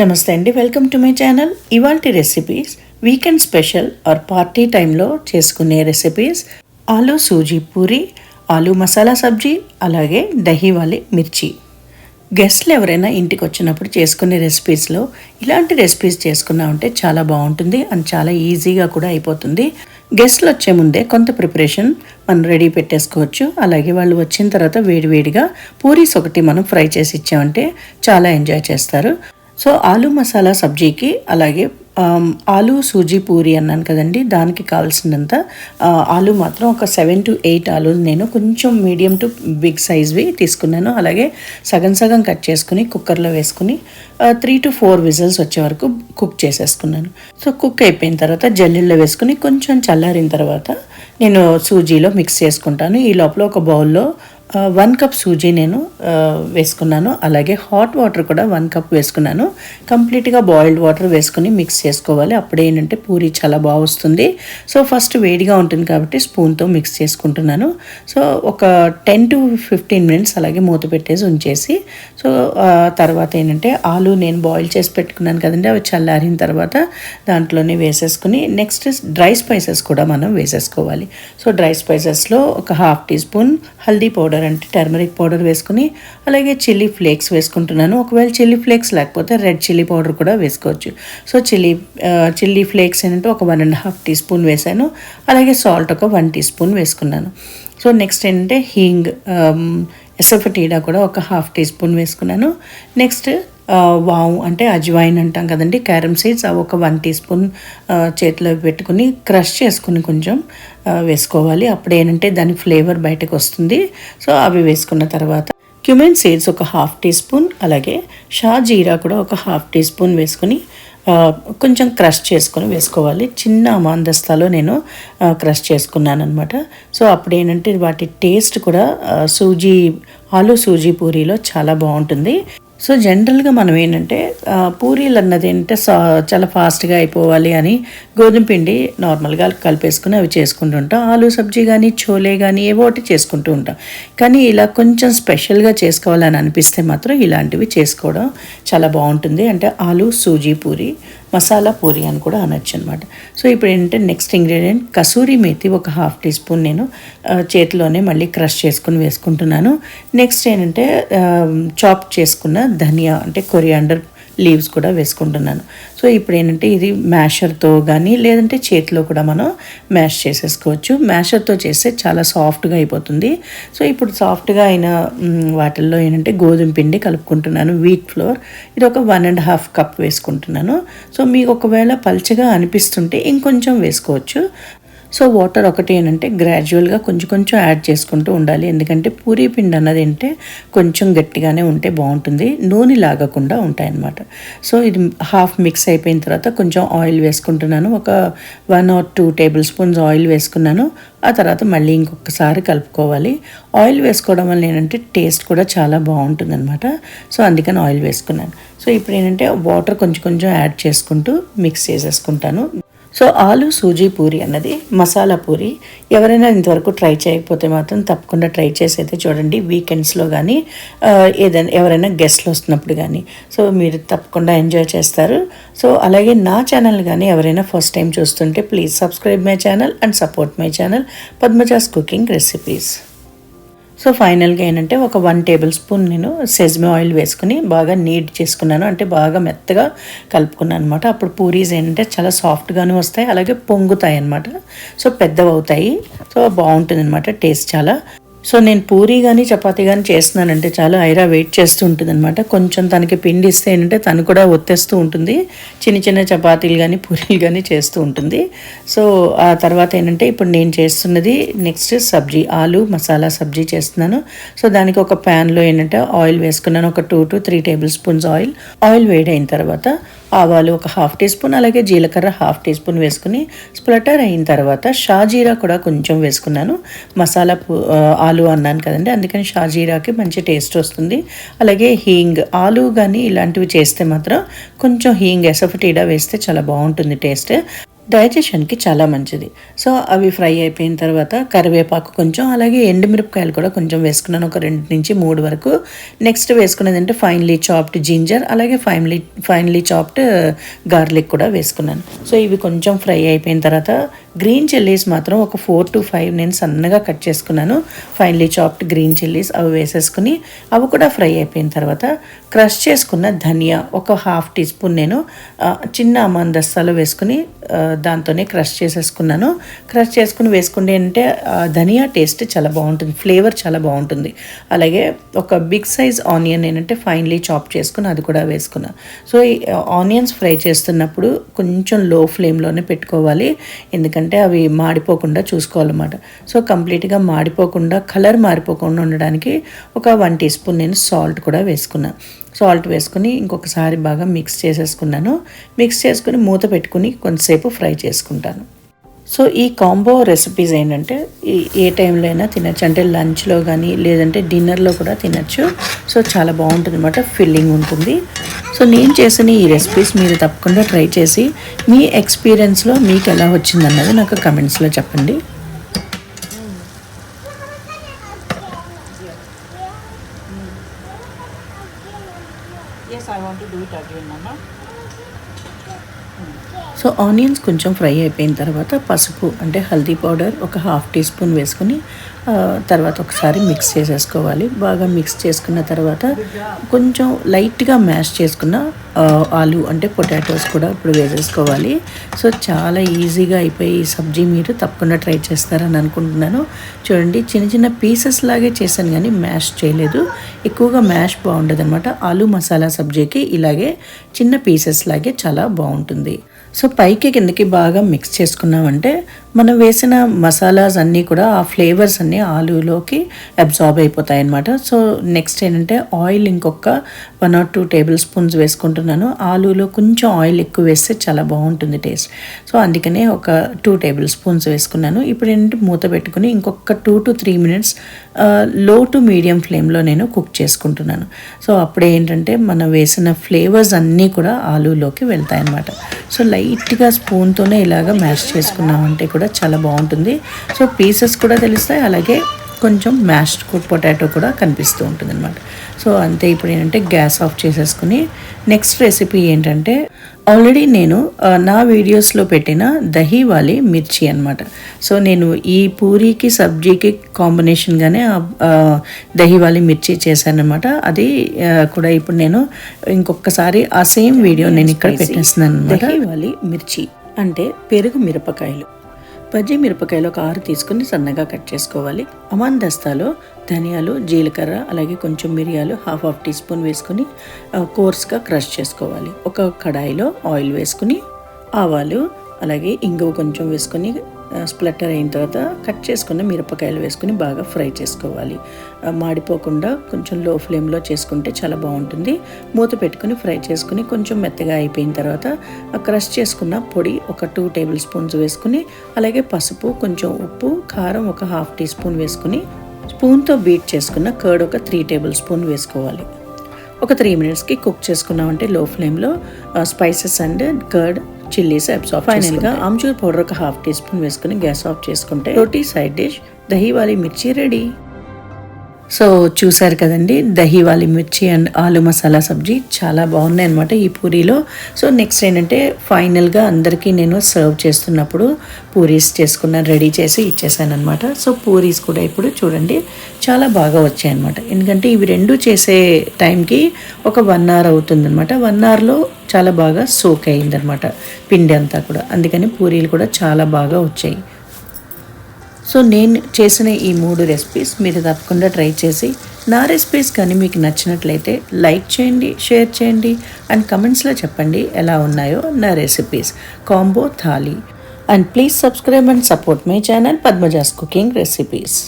నమస్తే అండి, welcome to my channel. ఇవాల్టి recipes weekend special or party టైంలో చేసుకునే రెసిపీస్ ఆలూ సూజీ పూరి, ఆలూ మసాలా సబ్జీ, అలాగే దహీ వాలీ మిర్చి. గెస్ట్లు ఎవరైనా ఇంటికి వచ్చినప్పుడు చేసుకునే రెసిపీస్లో ఇలాంటి రెసిపీస్ చేసుకున్నామంటే చాలా బాగుంటుంది అండ్ చాలా ఈజీగా కూడా అయిపోతుంది. గెస్ట్లు వచ్చే ముందే కొంత ప్రిపరేషన్ మనం రెడీ పెట్టేసుకోవచ్చు. అలాగే వాళ్ళు వచ్చిన తర్వాత వేడివేడిగా పూరీస్ ఒకటి మనం ఫ్రై చేసి ఇచ్చామంటే చాలా ఎంజాయ్ చేస్తారు. సో ఆలూ మసాలా సబ్జీకి అలాగే ఆలూ సూజీ పూరి అన్నాను కదండి, దానికి కావాల్సినంత ఆలూ మాత్రం ఒక 7 to 8 ఆలూ నేను కొంచెం మీడియం టు బిగ్ సైజ్వి తీసుకున్నాను. అలాగే సగం సగం కట్ చేసుకుని కుక్కర్లో వేసుకుని 3 to 4 విజిల్స్ వచ్చే వరకు కుక్ చేసేసుకున్నాను. సో కుక్ అయిపోయిన తర్వాత జల్లెల్లో వేసుకుని కొంచెం చల్లారిన తర్వాత నేను సూజీలో మిక్స్ చేసుకుంటాను. ఈ లోపల ఒక బౌల్లో 1 కప్ సూజీ నేను వేసుకున్నాను. అలాగే హాట్ వాటర్ కూడా 1 కప్ వేసుకున్నాను. కంప్లీట్గా బాయిల్డ్ వాటర్ వేసుకుని మిక్స్ చేసుకోవాలి. అప్పుడే ఏంటంటే పూరి చాలా బాగా వస్తుంది. సో ఫస్ట్ వేడిగా ఉంటుంది కాబట్టి స్పూన్తో మిక్స్ చేసుకుంటున్నాను. సో ఒక 10 to 15 మినిట్స్ అలాగే మూత పెట్టేసి ఉంచేసి, సో తర్వాత ఏంటంటే ఆలూ నేను బాయిల్ చేసి పెట్టుకున్నాను కదండి, అవి చల్లారిన తర్వాత దాంట్లోనే వేసేసుకుని నెక్స్ట్ డ్రై స్పైసెస్ కూడా మనం వేసేసుకోవాలి. సో డ్రై స్పైసెస్లో ఒక 1/2 టీ స్పూన్ హల్దీ పౌడర్ అంటే టర్మరిక్ పౌడర్ వేసుకుని, అలాగే చిల్లీ ఫ్లేక్స్ వేసుకుంటున్నాను. ఒకవేళ చిల్లీ ఫ్లేక్స్ లేకపోతే రెడ్ చిల్లీ పౌడర్ కూడా వేసుకోవచ్చు. సో చిల్లీ ఫ్లేక్స్ ఏంటంటే ఒక 1.5 టీ స్పూన్ వేసాను. అలాగే సాల్ట్ ఒక 1 టీ స్పూన్ వేసుకున్నాను. సో నెక్స్ట్ ఏంటంటే హీంగ్, ఎసఫటీడా కూడా ఒక 1/2 టీ స్పూన్ వేసుకున్నాను. నెక్స్ట్ వాము అంటే అజ్వైన్ అంటాం కదండి, క్యారమ్ సీడ్స్, అవి ఒక 1 టీ స్పూన్ చేతిలో పెట్టుకుని క్రష్ చేసుకుని కొంచెం వేసుకోవాలి. అప్పుడు ఏంటంటే దాని ఫ్లేవర్ బయటకు వస్తుంది. సో అవి వేసుకున్న తర్వాత క్యూమిన్ సీడ్స్ ఒక 1/2 టీ స్పూన్, అలాగే షా జీరా కూడా ఒక 1/2 టీ స్పూన్ వేసుకుని కొంచెం క్రష్ చేసుకొని వేసుకోవాలి. చిన్న అమాందస్తాలో నేను క్రష్ చేసుకున్నాను అనమాట. సో అప్పుడు ఏంటంటే వాటి టేస్ట్ కూడా ఆలూ సూజీ పూరీలో చాలా బాగుంటుంది. సో జనరల్గా మనం ఏంటంటే పూరీలు అన్నది ఏంటంటే చాలా ఫాస్ట్గా అయిపోవాలి అని గోధుమ పిండి నార్మల్గా కలిపేసుకుని అవి చేసుకుంటూ ఉంటాం. ఆలూ సబ్జీ కానీ చోలే కానీ ఏవో ఒకటి చేసుకుంటూ ఉంటాం. కానీ ఇలా కొంచెం స్పెషల్గా చేసుకోవాలని అనిపిస్తే మాత్రం ఇలాంటివి చేసుకోవడం చాలా బాగుంటుంది. అంటే ఆలూ సూజీ పూరి, మసాలా పూరి అని కూడా అనొచ్చు అనమాట. సో ఇప్పుడు ఏంటంటే నెక్స్ట్ ఇంగ్రీడియంట్ కసూరి మేతి ఒక 1/2 టీ స్పూన్ నేను చేతిలోనే మళ్ళీ క్రష్ చేసుకుని వేసుకుంటున్నాను. నెక్స్ట్ ఏంటంటే చాప్ చేసుకున్న ధనియా అంటే కొరియాండర్ లీవ్స్ కూడా వేసుకుంటున్నాను. సో ఇప్పుడు ఏంటంటే ఇది మ్యాషర్తో కానీ లేదంటే చేతిలో కూడా మనం మ్యాష్ చేసేసుకోవచ్చు. మ్యాషర్తో చేస్తే చాలా సాఫ్ట్గా అయిపోతుంది. సో ఇప్పుడు సాఫ్ట్గా అయిన వాటిల్లో ఏంటంటే గోధుమ పిండి కలుపుకుంటున్నాను, వీట్ ఫ్లోర్. ఇది ఒక 1.5 కప్ వేసుకుంటున్నాను. సో మీకు ఒకవేళ పల్చగా అనిపిస్తుంటే ఇంకొంచెం వేసుకోవచ్చు. సో వాటర్ ఒకటి ఏంటంటే గ్రాడ్యువల్గా కొంచెం యాడ్ చేసుకుంటూ ఉండాలి. ఎందుకంటే పూరీ పిండి అన్నది ఏంటంటే కొంచెం గట్టిగానే ఉంటే బాగుంటుంది, నూనె లాగకుండా ఉంటాయన్నమాట. సో ఇది హాఫ్ మిక్స్ అయిపోయిన తర్వాత కొంచెం ఆయిల్ వేసుకుంటున్నాను. ఒక 1 or 2 టేబుల్ స్పూన్స్ ఆయిల్ వేసుకున్నాను. ఆ తర్వాత మళ్ళీ ఇంకొకసారి కలుపుకోవాలి. ఆయిల్ వేసుకోవడం వల్ల ఏంటంటే టేస్ట్ కూడా చాలా బాగుంటుంది అనమాట. సో అందుకని ఆయిల్ వేసుకున్నాను. సో ఇప్పుడు ఏంటంటే వాటర్ కొంచెం యాడ్ చేసుకుంటూ మిక్స్ చేసేసుకుంటాను. సో ఆలూ సూజీ పూరి అన్నది మసాలా పూరి. ఎవరైనా ఇంతవరకు ట్రై చేయకపోతే మాత్రం తప్పకుండా ట్రై చేసి అయితే చూడండి. వీకెండ్స్లో కానీ ఏదైనా ఎవరైనా గెస్ట్లు వస్తున్నప్పుడు కానీ సో మీరు తప్పకుండా ఎంజాయ్ చేస్తారు. సో అలాగే నా ఛానల్ కానీ ఎవరైనా ఫస్ట్ టైం చూస్తుంటే please subscribe my channel and support my channel Padmaja's cooking recipes. So ఫైనల్గా ఏంటంటే ఒక 1 టేబుల్ స్పూన్ నేను సెజ్మే ఆయిల్ వేసుకుని బాగా నీట్ చేసుకున్నాను, అంటే బాగా మెత్తగా కలుపుకున్నాను అనమాట. అప్పుడు పూరీస్ ఏంటంటే చాలా సాఫ్ట్గాను వస్తాయి, అలాగే పొంగుతాయి అనమాట. సో పెద్దవి అవుతాయి. సో బాగుంటుంది అనమాట టేస్ట్ చాలా. సో నేను పూరీ కానీ చపాతీ కానీ చేస్తున్నానంటే చాలా ఐరా వెయిట్ చేస్తూ ఉంటుంది అనమాట. కొంచెం తనకి పిండి ఇస్తే ఏంటంటే తను కూడా ఒత్తేస్తూ ఉంటుంది, చిన్న చపాతీలు కానీ పూరీలు కానీ చేస్తూ ఉంటుంది. సో ఆ తర్వాత ఏంటంటే ఇప్పుడు నేను చేస్తున్నది నెక్స్ట్ సబ్జీ, ఆలూ మసాలా సబ్జీ చేస్తున్నాను. సో దానికి ఒక ప్యాన్లో ఏంటంటే ఆయిల్ వేసుకున్నాను, ఒక 2 to 3 టేబుల్ స్పూన్స్ ఆయిల్ వేడైన తర్వాత ఆవాలు ఒక 1/2 టీ స్పూన్, అలాగే జీలకర్ర 1/2 టీ స్పూన్ వేసుకుని స్ప్లటర్ అయిన తర్వాత షాజీరా కూడా కొంచెం వేసుకున్నాను. మసాలా ఆలూ అన్నాను కదండి, అందుకని షాజీరాకి మంచి టేస్ట్ వస్తుంది. అలాగే హీంగ్, ఆలూ కానీ ఇలాంటివి చేస్తే మాత్రం కొంచెం హీంగ్ ఎసఫటీడా వేస్తే చాలా బాగుంటుంది టేస్ట్. డైజెషన్కి చాలా మంచిది. సో అవి ఫ్రై అయిపోయిన తర్వాత కరివేపాకు కొంచెం, అలాగే ఎండుమిరపకాయలు కూడా కొంచెం వేసుకున్నాను, ఒక 2 నుంచి 3 వరకు. నెక్స్ట్ వేసుకున్నది అంటే ఫైన్లీ చాప్డ్ జింజర్, అలాగే ఫైన్లీ చాప్డ్ గార్లిక్ కూడా వేసుకున్నాను. సో ఇవి కొంచెం ఫ్రై అయిపోయిన తర్వాత గ్రీన్ చిల్లీస్ మాత్రం ఒక 4 to 5 నేను సన్నగా కట్ చేసుకున్నాను. ఫైన్లీ చాప్డ్ గ్రీన్ చిల్లీస్ అవి వేసేసుకుని అవి కూడా ఫ్రై అయిపోయిన తర్వాత క్రష్ చేసుకున్న ధనియా ఒక 1/2 టీ స్పూన్ నేను చిన్న అమందస్తాలో వేసుకుని దాంతోనే క్రష్ చేసేసుకున్నాను. క్రష్ చేసుకుని వేసుకుంటే అంటే ధనియా టేస్ట్ చాలా బాగుంటుంది, ఫ్లేవర్ చాలా బాగుంటుంది. అలాగే ఒక బిగ్ సైజ్ ఆనియన్ ఏంటంటే ఫైన్లీ చాప్ చేసుకుని అది కూడా వేసుకున్నాను. సో ఈ ఆనియన్స్ ఫ్రై చేస్తున్నప్పుడు కొంచెం లో ఫ్లేమ్లోనే పెట్టుకోవాలి, ఎందుకంటే అవి మాడిపోకుండా చూసుకోవాలన్నమాట. సో కంప్లీట్గా మాడిపోకుండా, కలర్ మారిపోకుండా ఉండడానికి ఒక 1 టీ స్పూన్ నేను సాల్ట్ కూడా వేసుకున్నాను. సాల్ట్ వేసుకుని ఇంకొకసారి బాగా మిక్స్ చేసేసుకున్నాను. మిక్స్ చేసుకుని మూత పెట్టుకుని కొంతసేపు ఫ్రై చేసుకుంటాను. సో ఈ కాంబో రెసిపీస్ ఏంటంటే ఏ టైంలో అయినా తినచ్చు, అంటే లంచ్లో కానీ లేదంటే డిన్నర్లో కూడా తినచ్చు. సో చాలా బాగుంటుంది అనమాట, ఫిల్లింగ్ ఉంటుంది. సో నేను చేసిన ఈ రెసిపీస్ మీరు తప్పకుండా ట్రై చేసి మీ ఎక్స్పీరియన్స్లో మీకు ఎలా వచ్చిందన్నది నాకు కమెంట్స్లో చెప్పండి. Yes, I want to do it again, Mama. So onions కొంచెం ఫ్రై అయిపోయిన తర్వాత పసుపు అంటే హల్దీ పౌడర్ ఒక 1/2 టీ స్పూన్ వేసుకొని తర్వాత ఒకసారి మిక్స్ చేసేసుకోవాలి. బాగా మిక్స్ చేసుకున్న తర్వాత కొంచెం లైట్గా మ్యాష్ చేసుకున్న ఆలు అంటే పొటాటోస్ కూడా ఇప్పుడు వేసేసుకోవాలి. సో చాలా ఈజీగా అయిపోయి ఈ సబ్జీ మీరు తప్పకుండా ట్రై చేస్తారని అనుకుంటున్నాను. చూడండి, చిన్న చిన్న పీసెస్ లాగే చేశాను కానీ మ్యాష్ చేయలేదు. ఎక్కువగా మ్యాష్ బాగుండదు అనమాట. ఆలు మసాలా సబ్జీకి ఇలాగే చిన్న పీసెస్ లాగే చాలా బాగుంటుంది. సో పైకి కిందకి బాగా మిక్స్ చేసుకున్నామంటే మనం వేసిన మసాలాస్ అన్నీ కూడా ఆ ఫ్లేవర్స్ అన్నీ ఆలూలోకి అబ్జార్బ్ అయిపోతాయి అన్నమాట. సో నెక్స్ట్ ఏంటంటే ఆయిల్ ఇంకొక 1 or 2 టేబుల్ స్పూన్స్ వేసుకుంటున్నాను. ఆలూలో కొంచెం ఆయిల్ ఎక్కువ వేస్తే చాలా బాగుంటుంది టేస్ట్. సో అందుకనే ఒక 2 టేబుల్ స్పూన్స్ వేసుకున్నాను. ఇప్పుడు ఏంటంటే మూత పెట్టుకుని ఇంకొక 2 to 3 minutes లో టు మీడియం ఫ్లేమ్లో నేను కుక్ చేసుకుంటున్నాను. సో అప్పుడే ఏంటంటే మనం వేసిన ఫ్లేవర్స్ అన్నీ కూడా ఆలూలోకి వెళ్తాయి అన్నమాట. సో లైట్గా స్పూన్తోనే ఇలాగ మ్యాష్ చేసుకున్నామంటే కూడా చాలా బాగుంటుంది. సో పీసెస్ కూడా తెలుస్తాయి, అలాగే కొంచెం మ్యాష్డ్ పొటాటో కూడా కనిపిస్తూ ఉంటుంది అనమాట. సో అంతే. ఇప్పుడు ఏంటంటే గ్యాస్ ఆఫ్ చేసేసుకుని నెక్స్ట్ రెసిపీ ఏంటంటే ఆల్రెడీ నేను నా వీడియోస్లో పెట్టిన దహీ వాలీ మిర్చి అనమాట. సో నేను ఈ పూరీకి సబ్జీకి కాంబినేషన్గానే దహీ వాలీ మిర్చి చేశానమాట. అది కూడా ఇప్పుడు నేను ఇంకొకసారి ఆ సేమ్ వీడియో నేను ఇక్కడ పెట్టేస్తున్నాను అనమాట. దహీ వాలీ మిర్చి అంటే పెరుగు మిరపకాయలు. బజ్జీ మిరపకాయలు ఒక 6 తీసుకుని సన్నగా కట్ చేసుకోవాలి. అమాందస్తాలో ధనియాలు, జీలకర్ర, అలాగే కొంచెం మిరియాలు 1/2 టీ స్పూన్ వేసుకుని కోర్స్గా క్రష్ చేసుకోవాలి. ఒక కడాయిలో ఆయిల్ వేసుకుని ఆవాలు, అలాగే ఇంగువ కొంచెం వేసుకొని స్ప్లటర్ అయిన తర్వాత కట్ చేసుకున్న మిరపకాయలు వేసుకుని బాగా ఫ్రై చేసుకోవాలి. మాడిపోకుండా కొంచెం లో ఫ్లేమ్లో చేసుకుంటే చాలా బాగుంటుంది. మూత పెట్టుకుని ఫ్రై చేసుకుని కొంచెం మెత్తగా అయిపోయిన తర్వాత క్రష్ చేసుకున్న పొడి ఒక 2 టేబుల్ స్పూన్స్ వేసుకుని, అలాగే పసుపు, కొంచెం ఉప్పు, కారం ఒక 1/2 టీ స్పూన్ వేసుకుని స్పూన్తో బీట్ చేసుకున్న కర్డ్ ఒక 3 టేబుల్ స్పూన్ వేసుకోవాలి. ఒక 3 minutesకి కుక్ చేసుకున్నామంటే లో ఫ్లేమ్లో spices and curd, chillies absorb. ఫైనల్గా ఆమ్చూర్ పౌడర్ ఒక 1/2 టీ స్పూన్ వేసుకుని గ్యాస్ ఆఫ్ చేసుకుంటే రోటీ సైడ్ డిష్ దహీ వాలీ మిర్చి రెడీ. సో చూసారు కదండి, దహీ వాలీ మిర్చి అండ్ ఆలు మసాలా సబ్జీ చాలా బాగున్నాయి అనమాట ఈ పూరీలో. సో నెక్స్ట్ ఏంటంటే ఫైనల్గా అందరికీ నేను సర్వ్ చేస్తున్నప్పుడు పూరీస్ చేసుకున్నాను, రెడీ చేసి ఇచ్చేసాను అనమాట. సో పూరీస్ కూడా ఇప్పుడు చూడండి చాలా బాగా వచ్చాయి అనమాట. ఎందుకంటే ఇవి రెండు చేసే టైంకి ఒక 1 hour అవుతుంది అనమాట. 1 hourలో చాలా బాగా సోక్ అయిందనమాట పిండి అంతా కూడా. అందుకని పూరీలు కూడా చాలా బాగా వచ్చాయి. సో నేను చేసిన ఈ 3 రెసిపీస్ మీరు తప్పకుండా ట్రై చేసి నా రెసిపీస్ కానీ మీకు నచ్చినట్లయితే లైక్ చేయండి, షేర్ చేయండి అండ్ కమెంట్స్లో చెప్పండి ఎలా ఉన్నాయో నా recipes combo thali. And please subscribe and support my channel Padmaja's cooking recipes.